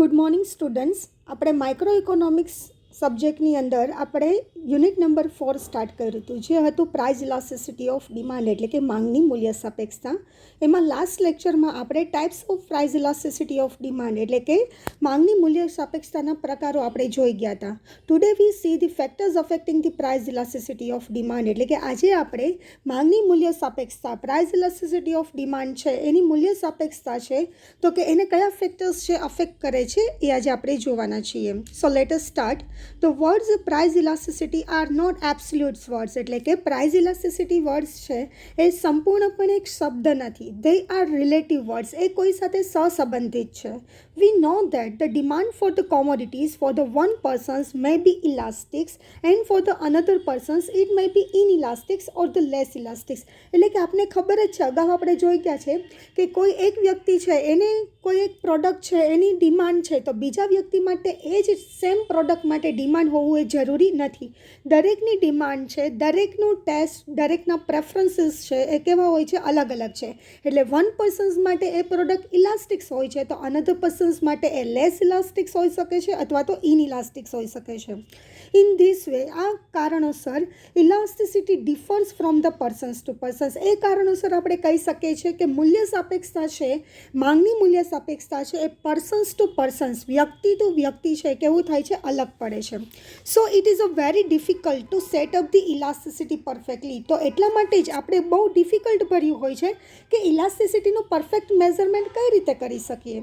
Good morning students. આપણે micro economics સબ્જેક્ટની અંદર આપણે યુનિટ નંબર 4 સ્ટાર્ટ કર્યું હતું, જે હતું પ્રાઇસ ઇલાસ્ટિસિટી ઓફ ડિમાન્ડ, એટલે કે માંગની મૂલ્ય સાપેક્ષતા. એમાં લાસ્ટ લેક્ચરમાં આપણે types of price elasticity of demand એટલે કે માંગની મૂલ્ય સાપેક્ષતાના પ્રકારો આપણે જોઈ ગયા હતા. Today we C the factors affecting the price elasticity of demand, એટલે કે આજે આપણે માંગની મૂલ્ય સાપેક્ષતા, પ્રાઇસ ઇલાસ્ટિસિટી ઓફ ડિમાન્ડ છે એની મૂલ્ય સાપેક્ષતા છે તો કે એને કયા ફેક્ટર્સ છે અફેક્ટ કરે છે એ આજે આપણે જોવાના છીએ. So let us start. The words price elasticity are not absolute words, એટલે કે price elasticity words છે એ સંપૂર્ણપણે એક શબ્દ નથી. They are relative words, એ કોઈ સાથે સહસંબંધિત છે. We know that the demand for the commodities for the one persons may be elastic and for the another persons it may be inelastic or the less elastic. એટલે કે આપણે ખબર જ છે, અગાઉ આપણે જોઈ ગયા છે કે કોઈ એક વ્યક્તિ છે એને કોઈ એક પ્રોડક્ટ છે એની ડિમાન્ડ છે તો બીજા વ્યક્તિ માટે એ જ સેમ પ્રોડક્ટ માટે ડિમાન્ડ હોવું એ જરૂરી નથી. દરેકની ડિમાન્ડ છે, દરેકનું ટેસ્ટ, દરેકના પ્રેફરન્સીસ છે એ કેવા હોય છે, અલગ અલગ છે. એટલે વન પર્સન્સ માટે એ પ્રોડક્ટ ઇલાસ્ટિક્સ હોય છે તો અનધર પર્સન્સ માટે એ લેસ ઇલાસ્ટિક્સ હોઈ શકે છે અથવા તો ઇનઇલાસ્ટિક્સ હોઈ શકે છે. ઇન ધીસ વે, આ કારણોસર elasticity differs from the persons to persons. એ કારણોસર આપણે કહી શકીએ છીએ કે મૂલ્ય સાપેક્ષતા છે, માંગની મૂલ્ય સાપેક્ષતા છે એ પર્સન્સ ટુ પર્સન્સ, વ્યક્તિ ટુ વ્યક્તિ છે કેવું થાય છે, અલગ પડે છે. So it is a very difficult to set up the elasticity perfectly. તો એટલા માટે જ આપણે બહુ ડિફિકલ્ટ ભર્યું હોય છે કે ઇલાસ્ટિસિટીનું પરફેક્ટ મેઝરમેન્ટ કઈ રીતે કરી શકીએ.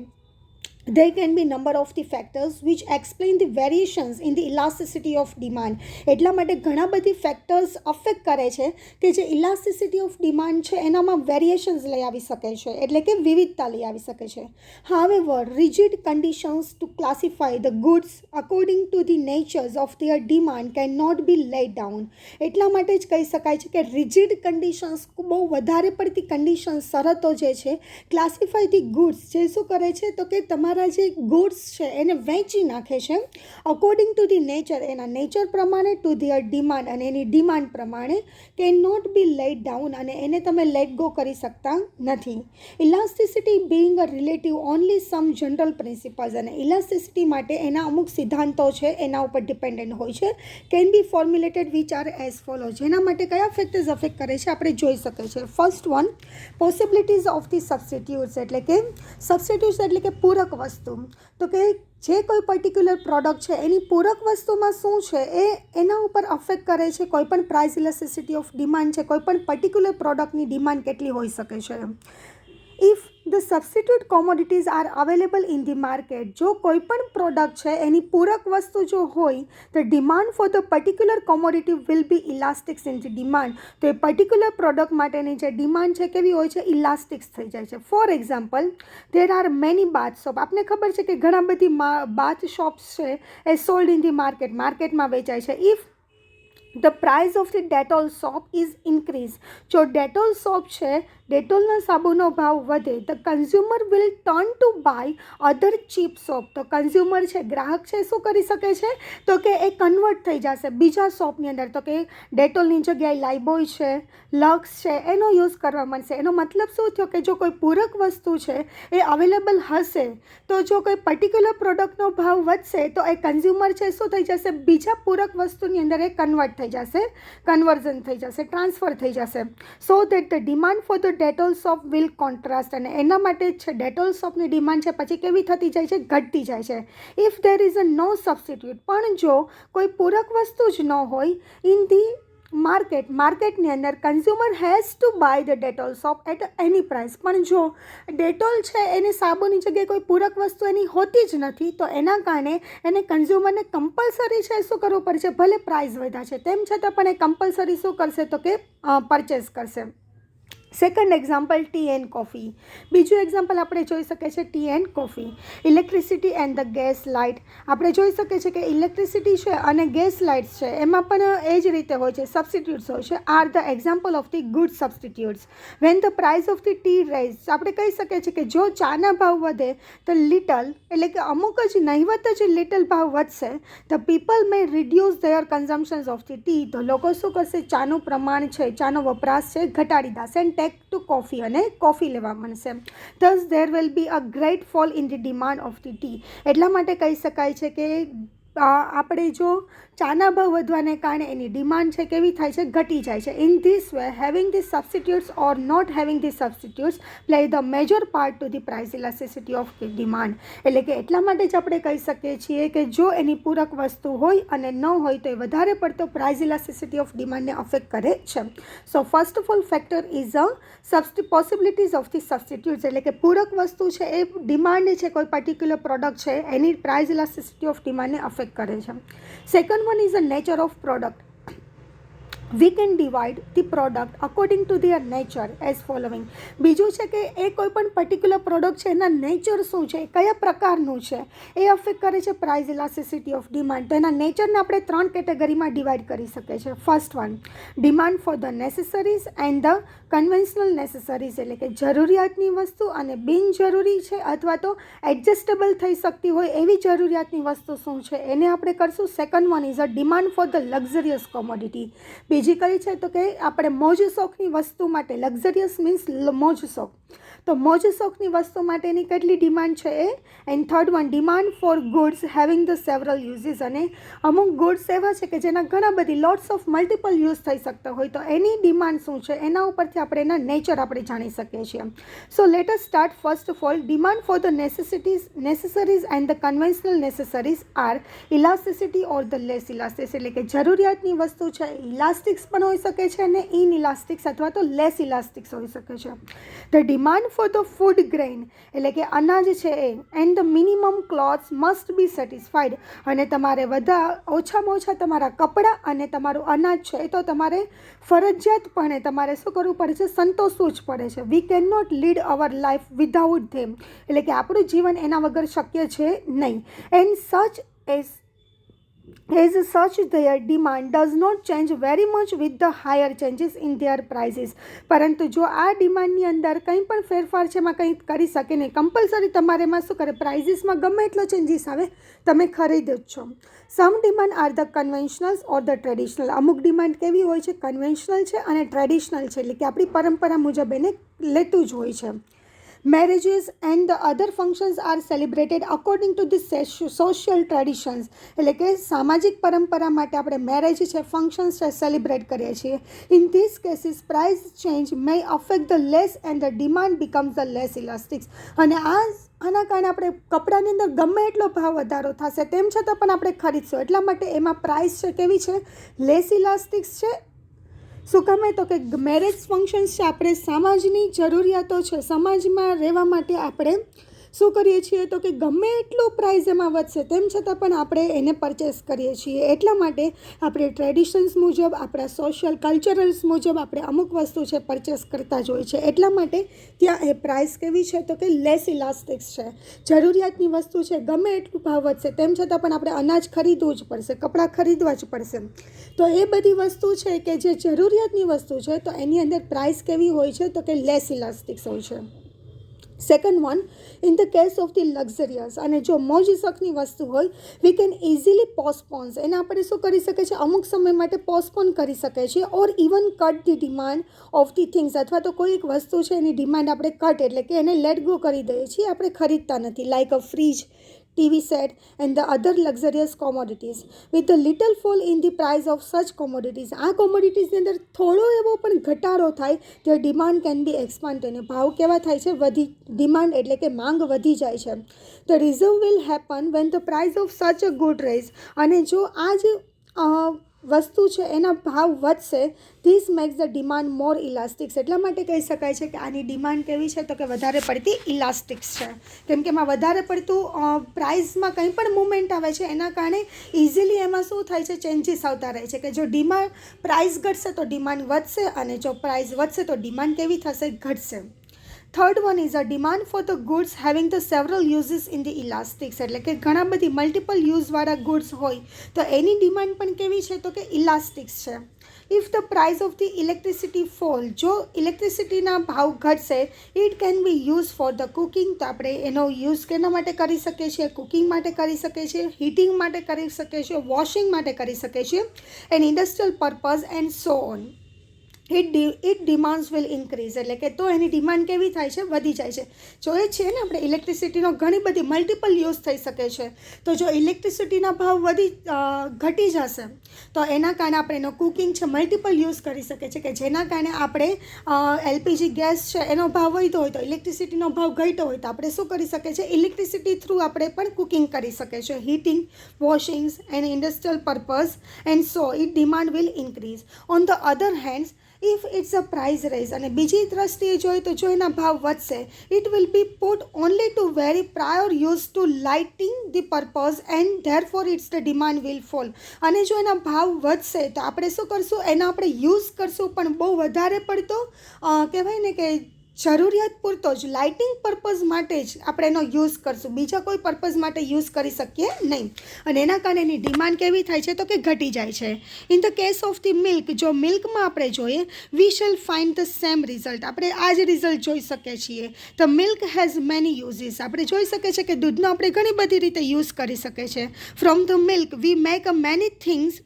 There can be number of the factors which explain the variations in the elasticity of demand. એટલા માટે ઘણા બધી ફેક્ટર્સ અફેક્ટ કરે છે કે જે ઇલાસ્ટિસિટી ઓફ ડિમાન્ડ છે એનામાં વેરિએશન્સ લઈ આવી શકે છે, એટલે કે વિવિધતા લઈ આવી શકે છે. However, rigid conditions to classify the goods according to the natures of their demand cannot be laid down. એટલા માટે જ કહી શકાય છે કે રિજિડ કન્ડિશન્સ, બહુ વધારે પડતી કન્ડિશન્સ, શરતો જે છે ક્લાસિફાઈ ધી ગુડ્સ, જે શું કરે છે તો કે તમારા જે ગુડ્સ છે એને વહેંચી નાખે છે અકોર્ડિંગ ટુ ધી નેચર, એના નેચર પ્રમાણે, ટુ ધીયર ડિમાન્ડ, અને એની ડિમાન્ડ પ્રમાણે can not be laid down, અને એને તમે લેટ ગો કરી શકતા નથી. Elasticity being a relative only some general principles, અને ઇલાસ્ટિસિટી માટે એના અમુક સિદ્ધાંતો છે એના ઉપર ડિપેન્ડન્ટ હોય છે. Can be formulated which are as follow. જેના માટે કયા ફેક્ટર્સ અફેક્ટ કરે છે આપણે જોઈ શકીએ છીએ. First one, possibilities of the substitutes, એટલે કે સબસ્ટિટ્યુટ્સ એટલે કે પૂરક વસ્તુ. તો કે જે કોઈ પર્ટિક્યુલર પ્રોડક્ટ છે એની પૂરક વસ્તુમાં શું છે એ એના ઉપર અફેક્ટ કરે છે કોઈ પણ પ્રાઇસ ઇલાસ્ટિસિટી ઓફ ડિમાન્ડ છે, કોઈ પણ પર્ટિક્યુલર પ્રોડક્ટની ડિમાન્ડ કેટલી હોઈ શકે છે. If the substitute commodities R available in the market, જો કોઈ પણ પ્રોડક્ટ છે એની પૂરક વસ્તુ જો હોય the demand for the particular commodity will be elastics in the demand, તો એ પર્ટિક્યુલર પ્રોડક્ટ માટેની જે ડિમાન્ડ છે કેવી હોય છે, ઇલાસ્ટિક્સ થઈ જાય છે. For example, there are many bath shop. આપને ખબર છે કે ઘણા બધી બાથ શોપ્સ છે એ સોલ્ડ ઇન ધી માર્કેટમાં વેચાય છે. If the price of the Dettol soap is increase, જો ડેટોલ સોપ છે, ડેટોલના સાબુનો ભાવ વધે, the consumer will turn to buy other cheap soap. તો કન્ઝ્યુમર છે, ગ્રાહક છે, શું કરી શકે છે તો કે એ કન્વર્ટ થઈ જશે બીજા શોપની અંદર, તો કે ડેટોલની જગ્યાએ લાઇબોય છે, લક્સ છે, એનો યુઝ કરવા મળશે. એનો મતલબ શું થયો કે જો કોઈ પૂરક વસ્તુ છે એ અવેલેબલ હશે તો જો કોઈ પર્ટિક્યુલર પ્રોડક્ટનો ભાવ વધશે તો એ કન્ઝ્યુમર છે શું થઈ જશે, બીજા પૂરક વસ્તુની અંદર એ કન્વર્ટ થઈ જશે, કન્વર્ઝન થઈ જશે, ટ્રાન્સફર થઈ જશે. So that the demand for the Dettol soap will contrast, અને એના માટે જ છે ડેટોલ સોપની ડિમાન્ડ છે પછી કેવી થતી જાય છે, ઘટતી જાય છે. If there is a no substitute, પણ જો કોઈ પૂરક વસ્તુ જ ન હોય ઇન ધી માર્કેટની અંદર, consumer has to buy the Dettol soap at any price. પણ જો ડેટોલ છે એની સાબુની જગ્યાએ કોઈ પૂરક વસ્તુ એની હોતી જ નથી તો એના કારણે એને કન્ઝ્યુમરને કમ્પલસરી છે શું કરવું પડશે, ભલે પ્રાઇસ વધ્યા છે તેમ છતાં પણ એ કમ્પલસરી શું કરશે તો કે પરચેસ કરશે. Second example, T and coffee. બીજું એક્ઝામ્પલ આપણે જોઈ શકીએ છીએ T and coffee. Electricity and the gas light. આપણે જોઈ શકીએ છીએ કે ઇલેક્ટ્રિસિટી છે અને ગેસ લાઇટ્સ છે એમાં પણ એ જ રીતે હોય છે, સબસ્ટિટ્યુટ્સ હોય છે. Are the example of the good substitutes. When the price of the tea rise, આપણે કહી શકીએ છીએ કે જો ચાના ભાવ વધે તો લિટલ, એટલે કે અમુક જ નહિવત જ લિટલ ભાવ વધશે, the people may reduce their consumptions of the tea. તો લોકો શું કરશે, ચાનું પ્રમાણ છે, ચાનો વપરાશ છે ઘટાડી દેશે. ટેક ટુ કોફી અને કોફી લેવા માંડશે. Thus there will be a great fall in the demand of the tea. એટલા માટે કહી શકાય છે કે આપણે જો ચાના ભાવ વધવાને કારણે એની ડિમાન્ડ છે કેવી થાય છે, ઘટી જાય છે. In this way having the substitutes or not having the substitutes play the major part to the price elasticity of the demand. એટલે કે એટલા માટે જ આપણે કહી શકીએ છીએ કે જો એની પૂરક વસ્તુ હોય અને ન હોય તો એ વધારે પડતો પ્રાઇસ ઇલાસ્ટિસિટી ઓફ ડિમાન્ડને અફેક્ટ કરે છે. So first of all factor is a possibilities of the substitutes. એટલે કે પૂરક વસ્તુ છે એ ડિમાન્ડ છે, કોઈ પર્ટિક્યુલર પ્રોડક્ટ છે એની પ્રાઇસ ઇલાસ્ટિસિટી ઓફ ડિમાન્ડને અફેક્ટ કરે છે. Second one is the nature of product. We can divide the product according to their nature as following. બીજું છે કે એ કોઈ પણ પર્ટિક્યુલર પ્રોડક્ટ છે એના નેચર શું છે, કયા પ્રકારનું છે, એ અફેક્ટ કરે છે પ્રાઇસ ઇલાસ્ટિસિટી ઓફ ડિમાન્ડ. તો એના નેચરને આપણે 3 કેટેગરીમાં ડિવાઈડ કરી શકીએ છીએ. First one, demand for the necessaries and the conventional necessaries. એટલે કે જરૂરિયાતની વસ્તુ અને બિનજરૂરી છે અથવા તો એડજસ્ટેબલ થઈ શકતી હોય એવી જરૂરિયાતની વસ્તુ શું છે એને આપણે કરશું. Second one is a demand for the luxurious commodity. બીજી કઈ છે તો કે આપણે મોજ શોખની વસ્તુ માટે, લક્ઝરિયસ મીન્સ મોજ શોખ, તો મોજ શોખની વસ્તુ માટેની કેટલી ડિમાન્ડ છે એ. And third one, demand for goods having the several uses. અને અમુક ગુડ્સ એવા છે કે જેના ઘણા બધી લોટ્સ ઓફ મલ્ટિપલ યુઝ થઈ શકતા હોય તો એની ડિમાન્ડ શું છે એના ઉપરથી આપણે એના નેચર આપણે જાણી શકીએ છીએ. So let us start. First of all, demand for the necessaries and the conventional necessaries are elasticity or the less elastic. એટલે કે જરૂરિયાતની વસ્તુ છે ઇલાસ્ટિક્સ પણ હોઈ શકે છે અને ઇનઇલાસ્ટિક્સ અથવા તો લેસ ઇલાસ્ટિક્સ હોઈ શકે છે. The demand for the food grain એટલે કે અનાજ છે એ and the minimum clothes must be satisfied. અને તમારે ઓછામાં ઓછા તમારા કપડાં અને તમારું અનાજ છે એ તો તમારે ફરજિયાતપણે તમારે શું કરવું પડે છે, સંતોષવું જ પડે છે. We can not lead our life without them. એટલે કે આપણું જીવન એના વગર શક્ય છે નહીં. એન્ડ સચ as such their demand does not change very much with the higher changes in their prices. પરંતુ જો આ ડિમાન્ડની અંદર કંઈ પણ ફેરફાર છે એમાં કંઈ કરી શકે નહીં. કમ્પલસરી તમારે એમાં શું કરે, પ્રાઇઝીસમાં ગમે એટલો ચેન્જીસ આવે તમે ખરીદ જ છો. Some demand are the conventionals or the traditional. અમુક ડિમાન્ડ કેવી હોય છે, કન્વેન્શનલ છે અને ટ્રેડિશનલ છે, એટલે કે આપણી પરંપરા મુજબ એને લેતું જ હોય છે. Marriages and the other functions are celebrated according to the social traditions. એટલે કે સામાજિક પરંપરા માટે આપણે મેરેજ છે, ફંક્શન્સ છે, સેલિબ્રેટ કરીએ છીએ. In this cases price change may affect the less and the demand becomes the less elastics. અને આના કારણે આપણે કપડાની અંદર ગમે એટલો ભાવ વધારો થશે તેમ છતાં પણ આપણે ખરીદશું. એટલા માટે એમાં પ્રાઇસ છે કેવી છે, લેસ ઇલાસ્ટિક્સ છે. શું કામે તો કે મેરેજ ફંક્શન્સ છે, આપણે સમાજની જરૂરિયાતો છે, સમાજમાં રહેવા માટે આપણે શું કરીએ છીએ તો કે ગમે એટલો પ્રાઇસ એમાં વધશે તેમ છતાં પણ આપણે એને પરચેસ કરીએ છીએ. એટલા માટે આપણે ટ્રેડિશન્સ મુજબ, આપણા સોશિયલ કલ્ચરલ્સ મુજબ આપણે અમુક વસ્તુ છે પરચેસ કરતા જ હોય છે. એટલા માટે ત્યાં એ પ્રાઇસ કેવી છે તો કે લેસ ઇલાસ્ટિક્સ છે. જરૂરિયાતની વસ્તુ છે, ગમે એટલું ભાવ વધશે તેમ છતાં પણ આપણે અનાજ ખરીદવું જ પડશે, કપડાં ખરીદવા જ પડશે. તો એ બધી વસ્તુ છે કે જે જરૂરિયાતની વસ્તુ છે તો એની અંદર પ્રાઇસ કેવી હોય છે તો કે લેસ ઇલાસ્ટિક્સ હોય છે. Second one, in the case of the luxurious. અને જો મોજ શોખની વસ્તુ હોય, વી કેન ઇઝીલી પોસ્ટપોન્સ. એને આપણે શું કરી શકીએ છીએ, અમુક સમય માટે પોસ્ટપોન કરી શકીએ છીએ. ઓર even cut the demand of the things. અથવા તો કોઈ એક વસ્તુ છે એની ડિમાન્ડ આપણે કટ એટલે કે એને લેટ ગો કરી દઈએ છીએ, આપણે ખરીદતા નથી. Like a fridge, TV set and the other luxurious commodities with a little fall in the price of such commodities. આ કોમોડિટીઝની અંદર થોડો એવો પણ ઘટાડો થાય તો ડિમાન્ડ કેન બી એક્સપાન્ડ. અને ભાવ કેવા થાય છે, ડિમાન્ડ એટલે કે માંગ વધી જાય છે. The reserve will happen when the price of સચ અ ગુડ રેઝ. અને જો આ જ વસ્તુ છે એના ભાવ વધશે, ધીસ મેક્સ ધ ડિમાન્ડ મોર ઇલાસ્ટિક્સ. એટલા માટે કહી શકાય છે કે આની ડિમાન્ડ કેવી છે તો કે વધારે પડતી ઇલાસ્ટિક્સ છે. કેમ કે એમાં વધારે પડતું પ્રાઇસમાં કંઈ પણ મુવમેન્ટ આવે છે એના કારણે ઇઝીલી એમાં શું થાય છે, ચેન્જીસ આવતા રહે છે. કે જો પ્રાઇસ ઘટશે તો ડિમાન્ડ વધશે અને જો પ્રાઇસ વધશે તો ડિમાન્ડ કેવી થશે, ઘટશે. Third one is a demand for the goods having the several uses in the elastics. એટલે કે ઘણા બધી મલ્ટિપલ યુઝવાળા ગુડ્સ હોય તો એની ડિમાન્ડ પણ કેવી છે તો કે ઇલાસ્ટિક્સ છે. If the price of the electricity fall. જો ઇલેક્ટ્રિસિટીના ભાવ ઘટશે, it can be use for the cooking. તો આપણે એનો યુઝ કેના માટે કરી શકીએ છીએ, કુકિંગ માટે કરી શકીએ છીએ, હીટિંગ માટે કરી શકીએ છીએ, વોશિંગ માટે કરી શકીએ છીએ, and industrial purpose and so on. It demands will increase, એટલે કે તો એની ડિમાન્ડ કેવી થાય છે, વધી જાય છે. જોઈએ છીએ ને આપણે ઇલેક્ટ્રિસિટીનો ઘણી બધી મલ્ટિપલ યુઝ થઈ શકે છે. તો જો ઇલેક્ટ્રિસિટીના ભાવ ઘટી જશે તો એના કારણે આપણે એનો કુકિંગ છે મલ્ટિપલ યુઝ કરી શકીએ છીએ, કે જેના કારણે આપણે એલપીજી ગેસ છે એનો ભાવ વધ્યો હોય તો ઇલેક્ટ્રિસિટીનો ભાવ ઘટ્યો હોય તો આપણે શું કરી શકીએ છીએ, ઇલેક્ટ્રિસિટી થ્રુ આપણે પણ કુકિંગ કરી શકીએ છીએ, heating, washings and industrial purpose and so it demand will increase. On the other hand if it's a price raise, અને બીજી દ્રષ્ટિએ જોઈએ તો જો એના ભાવ વધશે, it will be put only to very prior use to lighting the purpose and therefore it's the demand will fall. અને જો એના ભાવ વધશે તો આપણે શું કરશું, એના આપણે યુઝ કરશું પણ બહુ વધારે પડતો કહેવાય ને કે જરૂરિયાત પૂરતો જ લાઇટિંગ પર્પઝ માટે જ આપણે એનો યુઝ કરશું, બીજા કોઈ પર્પઝ માટે યુઝ કરી શકીએ નહીં, અને એના કારણે એની ડિમાન્ડ કેવી થાય છે તો કે ઘટી જાય છે. In the case of the milk, જો મિલ્કમાં આપણે જોઈએ, we shall find the same result, આપણે આ જ રિઝલ્ટ જોઈ શકીએ છીએ. The milk has many uses, આપણે જોઈ શકીએ છીએ કે દૂધનો આપણે ઘણી બધી રીતે યુઝ કરી શકીએ છીએ. From the milk we make a many things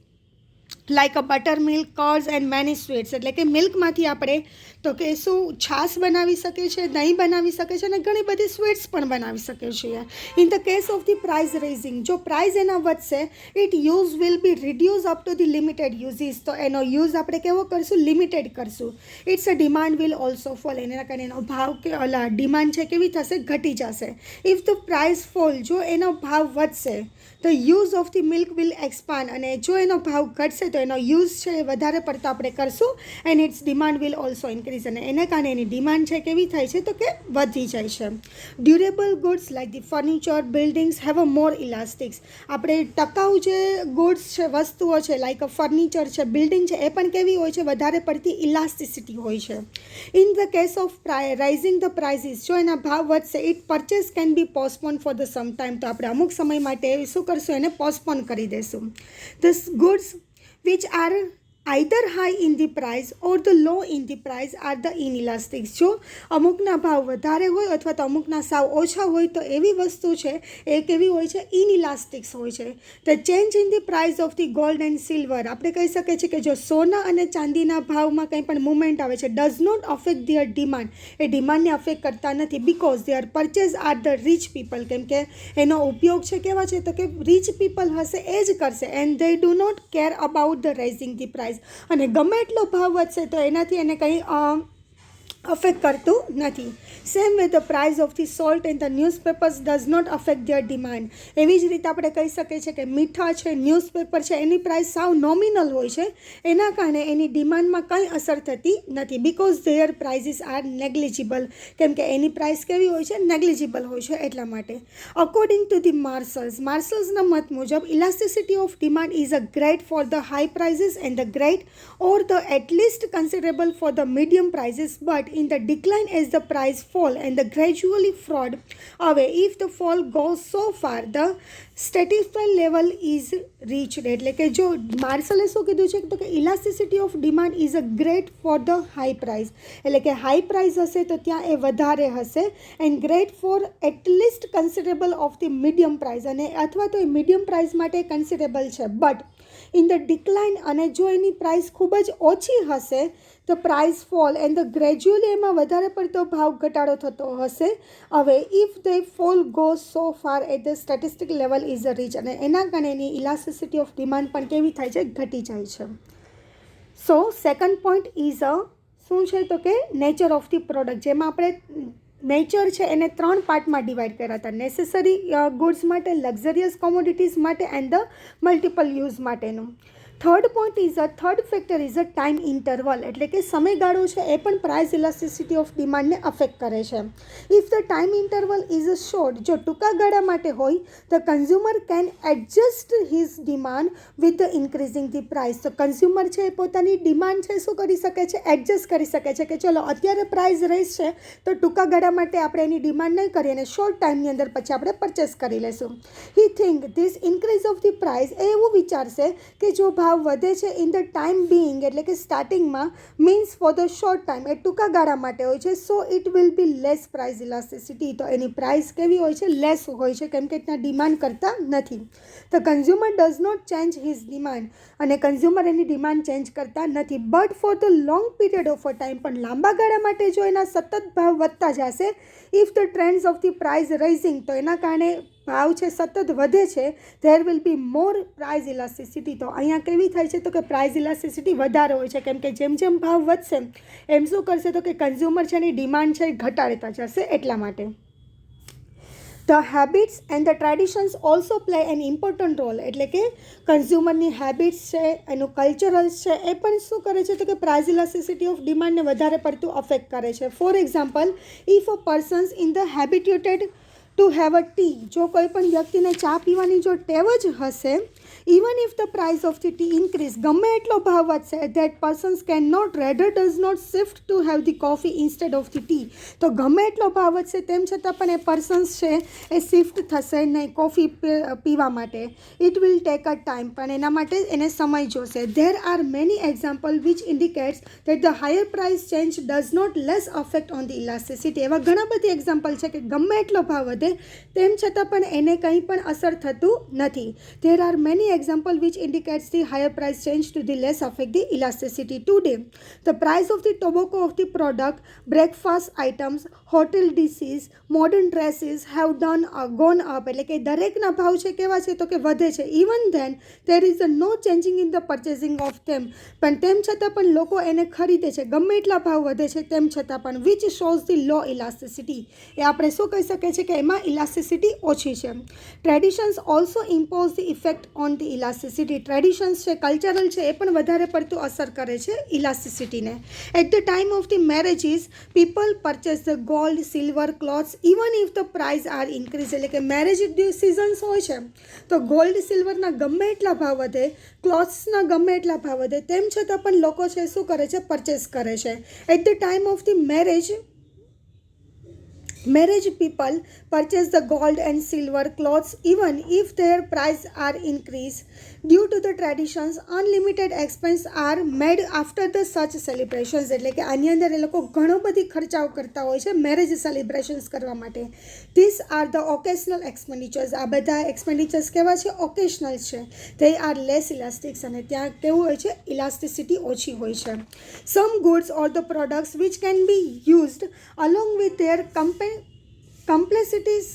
like a buttermilk, curds and many sweets, એટલે કે મિલ્કમાંથી આપણે તો કે શું છાશ બનાવી શકીએ છીએ, દહીં બનાવી શકીએ છીએ અને ઘણી બધી સ્વીટ્સ પણ બનાવી શકીએ છીએ. In the case of the price raising, જો પ્રાઇઝ એના વધશે, it use will be reduce up to the limited uses, તો એનો યુઝ આપણે કેવો કરશું, લિમિટેડ કરશું. Its a demand will also fall, એના કારણે એનો ભાવ કે ડિમાન્ડ છે કેવી થશે, ઘટી જશે. ઇફ ધ પ્રાઇઝ ફોલ, જો એનો ભાવ વધશે, the use of the milk will expand, અને જો એનો ભાવ ઘટશે તો એનો યુઝ છે એ વધારે પડતો આપણે કરશું, and its demand will also increase, અને એને કારણે એની ડિમાન્ડ છે કેવી થાય છે તો કે વધી જાય છે. Durable goods like the furniture, buildings have a more elastics, આપણે ટકાઉ જે ગુડ્સ છે, વસ્તુઓ છે, લાઇક અ ફર્નિચર છે, બિલ્ડિંગ છે, એ પણ કેવી હોય છે, વધારે પડતી ઇલાસ્ટિસિટી હોય છે. In the case of rising the prices, જો એના ભાવ વધશે, it purchase can be postpone for the some time, તો આપણે અમુક સમય માટે શું કરશું, એને પોસ્ટપોન કરી દઈશું. The goods which are either high in the price or the low in the price are the inelastic. જો અમુકના ભાવ વધારે હોય અથવા તો અમુકના સાવ ઓછા હોય તો એવી વસ્તુ છે એ કેવી હોય છે, ઇનઇલાસ્ટિક્સ હોય છે. The change in the price of the gold and silver, આપણે કહી શકીએ છીએ કે જો સોના અને ચાંદીના ભાવમાં કંઈ પણ મુવમેન્ટ આવે છે, does not affect their demand, એ ડિમાન્ડને અફેક્ટ કરતા નથી, because their purchase are the rich people, કેમ કે એનો ઉપયોગ છે કેવા છે તો કે રીચ પીપલ હશે એ જ કરશે, and they do not care about the raising the price, અને ગમે એટલો ભાવ વધશે તો એનાથી એને કંઈ અફેક્ટ કરતું નથી. Same with the price of the salt and the newspapers does not affect their demand, એવી જ રીતે આપણે કહી શકીએ છીએ કે મીઠા છે, ન્યૂઝપેપર છે, એની પ્રાઇસ સાવ નોમિનલ હોય છે, એના કારણે એની ડિમાન્ડમાં કંઈ અસર થતી નથી, because their prices R negligible, કેમ કે એની પ્રાઇસ કેવી હોય છે, નેગ્લિજિબલ હોય છે એટલા માટે. અકોર્ડિંગ ટુ ધી માર્શલ્સના મત મુજબ, elasticity of demand is a great for the high prices and the great or the at least considerable for the medium prices, but in the decline as the price fall and the gradually fraud away. If the fall goes so far, the statistical level is reached. એટલે કે જો માર્શલે શું કીધું છે તો કે elasticity of demand is a great for the high price, એટલે કે હાઈ પ્રાઇસ હશે તો ત્યાં એ વધારે હશે, and great for at least considerable of the medium price, અને અથવા તો એ મીડિયમ પ્રાઇસ માટે કન્સિડરેબલ છે, બટ ઇન ધ ડિક્લાઇન, અને જો એની પ્રાઇસ ખૂબ જ ઓછી હશે, the price fall and the gradually એમાં વધારે પડતો ભાવ ઘટાડો થતો હશે. હવે if the fall go so far at the statistic level is a reach, અને એના કારણે એની ઇલાસ્ટિસિટી ઓફ ડિમાન્ડ પણ કેવી થાય છે, ઘટી જાય છે. સો સેકન્ડ પોઈન્ટ ઇઝ શું છે તો કે નેચર ઓફ ધી પ્રોડક્ટ, જેમાં આપણે નેચર છે એને 3 પાર્ટમાં ડિવાઈડ કર્યા હતા, નેસેસરી ગુડ્સ માટે, લક્ઝરિયસ કોમોડિટીઝ માટે એન્ડ ધ મલ્ટિપલ યુઝ માટેનું. Third factor is a time interval, એટલે કે સમયગાળો છે એ પણ પ્રાઇસ ઇલાસ્ટિસિટી ઓફ ડિમાન્ડને અફેક્ટ કરે છે. If the time interval is a short, જો ટૂંકા ગાળા માટે હોય, the consumer can adjust his demand with the increasing the price, તો કન્ઝ્યુમર છે એ પોતાની ડિમાન્ડ છે શું કરી શકે છે, એડજસ્ટ કરી શકે છે, કે ચલો અત્યારે પ્રાઇસ રેસ છે તો ટૂંકા ગાળા માટે આપણે એની ડિમાન્ડ નહીં કરીએ અને શોર્ટ ટાઈમની અંદર પછી આપણે પરચેસ કરી લેશું. He think this increase of the price, એ એવું વિચારશે કે જો ભાવ ભાવ વધે છે ઇન ધ ટાઈમ બિંગ એટલે કે સ્ટાર્ટિંગમાં means for the short time એ ટૂંકા ગાળા માટે હોય છે. So it will be less price elasticity. તો એની પ્રાઇસ કેવી હોય છે? લેસ હોય છે, કેમ કે ત્યાં ડિમાન્ડ કરતા નથી. The consumer does not change his demand અને કન્ઝ્યુમર એની ડિમાન્ડ ચેન્જ કરતા નથી. But for the long period of a time પણ લાંબા ગાળા માટે જો એના સતત ભાવ વધતા જશે if the trends of the price rising તો એના કારણે ભાવ છે સતત વધે છે there will be more price elasticity. તો અહીંયા કેવી થાય છે? તો કે પ્રાઇઝ ઇલાસ્ટિસિટી વધારે હોય છે, કેમ કે જેમ જેમ ભાવ વધશે એમ શું કરશે? તો કે કન્ઝ્યુમર છે એની ડિમાન્ડ છે એ ઘટાડતા જશે. એટલા માટે the habits and the traditions also play an important role. એટલે કે કન્ઝ્યુમરની હેબિટ્સ છે, એનું કલ્ચરલ્સ છે, એ પણ શું કરે છે? તો કે પ્રાઇઝ ઇલાસ્ટિસિટી ઓફ ડિમાન્ડને વધારે પડતું અફેક્ટ કરે છે. For example, if a persons in the habituated to have a tea, જો કોઈ પણ વ્યક્તિને ચા પીવાની જો ટેવ જ હશે, even if the price of the tea increase, ગમે એટલો ભાવ વધશે, that persons can not rather does not shift to have the coffee instead of the tea. તો ગમે એટલો ભાવ વધશે તેમ છતાં પણ એ પર્સન્સ છે એ શિફ્ટ થશે નહીં કોફી પીવા માટે. It will take a time, પણ એના માટે એને સમય જોશે. There are many example which indicates that the higher price change does not less affect on the elasticity. એવા ઘણા બધી એક્ઝામ્પલ છે કે ગમે એટલો ભાવ વધે તેમ છતાં પણ એને કંઈ પણ અસર થતું નથી. There are many example which indicates the higher price change to the less affect the elasticity. Today the price of the tobacco of the product, breakfast items, hotel dishes, modern dresses have gone up. એટલે કે દરેકના ભાવ છે કેવા છે? તો કે વધે છે. even then there is no changing in the purchasing of them. પણ તેમ છતાં પણ લોકો એને ખરીદે છે ગમે એટલા ભાવ વધે છે તેમ છતાં પણ, which shows the low elasticity. એ આપણે શું કહી શકીએ છીએ? કે એમાં ઇલાસ્ટિસિટી ઓછી છે. Traditions also impose the effect on the elasticity. Traditions છે, કલ્ચરલ છે, એ પણ વધારે પડતું અસર કરે છે ઇલાસ્ટિસિટીને. At the time of the marriages people purchase the gold, silver, clothes even if the price are increase. એટલે કે મેરેજ સિઝન્સ હોય છે તો ગોલ્ડ સિલ્વરના ગમે એટલા ભાવ વધે, ક્લોથ્સના ગમે એટલા ભાવ વધે, તેમ છતાં પણ લોકો છે શું કરે છે? પરચેસ કરે છે. At the time of the marriage people purchase the gold and silver clothes even if their price are increased due to the traditions. Unlimited expense are made after the such celebrations. એટલે કે આની અંદર એ લોકો ઘણો બધી ખર્ચાઓ કરતા હોય છે મેરેજ સેલિબ્રેશન્સ કરવા માટે. This are the occasional expenditures. આ બધા એક્સપેન્ડિચર્સ કેવા છે? ઓકેશનલ છે. they are less elastic અને ત્યાં કેવું હોય છે? ઇલાસ્ટિસિટી ઓછી હોય છે. some goods or the products which can be used along with their complexities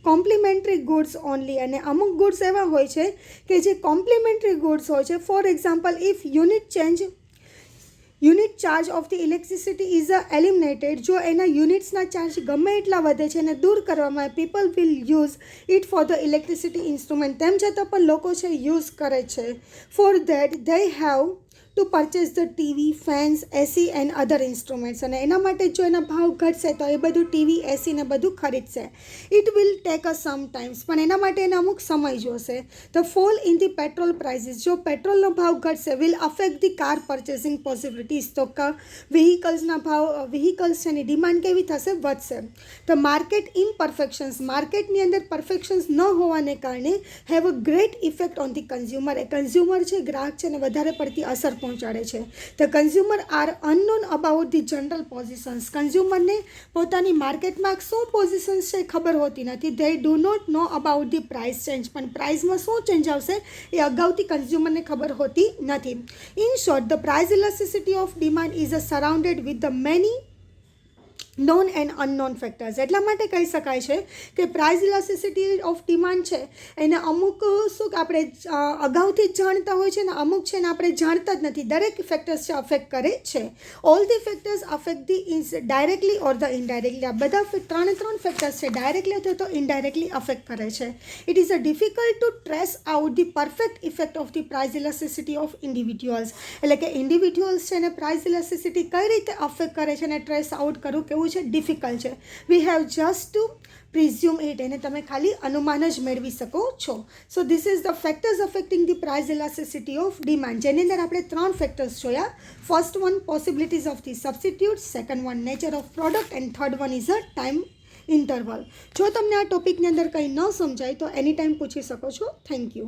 complimentary goods only. અને અમુક ગુડ્સ એવા હોય છે કે જે કોમ્પ્લિમેન્ટરી ગુડ્સ હોય છે. For example, if unit charge of the electricity is eliminated, જો એના યુનિટ્સના ચાર્જ ગમે એટલા વધે છે અને દૂર કરવામાં આવે, people will use it for the electricity instrument. તેમ છતાં પણ લોકો છે યુઝ કરે છે. For that they have to purchase the TV, fans, AC and other instruments. અને એના માટે જો એના ભાવ ઘટશે તો એ બધું ટીવી, એસી ને બધું ખરીદશે. It will take a some times, પણ એના માટે એને અમુક સમય જોશે. The fall in the petrol prices, જો પેટ્રોલનો ભાવ ઘટશે will affect the car purchasing possibilities. તો વ્હીકલ્સ છે એની ડિમાન્ડ કેવી થશે? વધશે. ધ માર્કેટ ઇમ્પરફેક્શન્સ, માર્કેટની અંદર પરફેક્શન્સ ન હોવાને કારણે have a great effect on the consumer. એ કન્ઝ્યુમર છે, ગ્રાહક છે, એને વધારે પડતી અસર પહોંચાડે છે. The consumer are unknown about the general positions. કન્ઝ્યુમરને પોતાની માર્કેટમાં શું પોઝિશન્સ છે ખબર હોતી નથી. They do not know about the price change, પણ પ્રાઇસમાં શું ચેન્જ આવશે એ અગાઉથી કન્ઝ્યુમરને ખબર હોતી નથી. In short, the price elasticity of demand is surrounded with the many non and unknown factors. એટલા માટે કહી શકાય છે કે પ્રાઇસ ઇલાસ્ટિસિટી ઓફ ડિમાન્ડ છે એને અમુક શું કે આપણે અગાઉથી જ જાણતા હોય છે ને અમુક છે ને આપણે જાણતા જ નથી. દરેક ફેક્ટર્સ છે અફેક્ટ કરે છે. All the factors affect the is directly or the indirectly. આ બધા ત્રણ ફેક્ટર્સ છે ડાયરેક્ટલી અથવા તો ઇનડાયરેક્ટલી અફેક્ટ કરે છે. It is difficult to trace out the perfect effect of the price elasticity of individuals. એટલે કે ઇન્ડિવિજ્યુઅલ્સ છે ને પ્રાઇસ ઇલાસ્ટિસિટી કઈ રીતે અફેક્ટ કરે છે અને ટ્રેસ આઉટ કરવું કેવું છે? ડિફિકલ્ટ છે. We have just to presume it. એને તમે ખાલી અનુમાન જ મેળવી શકો છો. So this is the factors affecting the price elasticity of demand, જેની અંદર આપણે 3 ફેક્ટર્સ જોયા. First one possibilities of the substitute, second one nature of product and third one is a time interval. જો તમને આ ટોપિકની અંદર કંઈ ન સમજાય તો એની ટાઈમ પૂછી શકો છો. Thank you.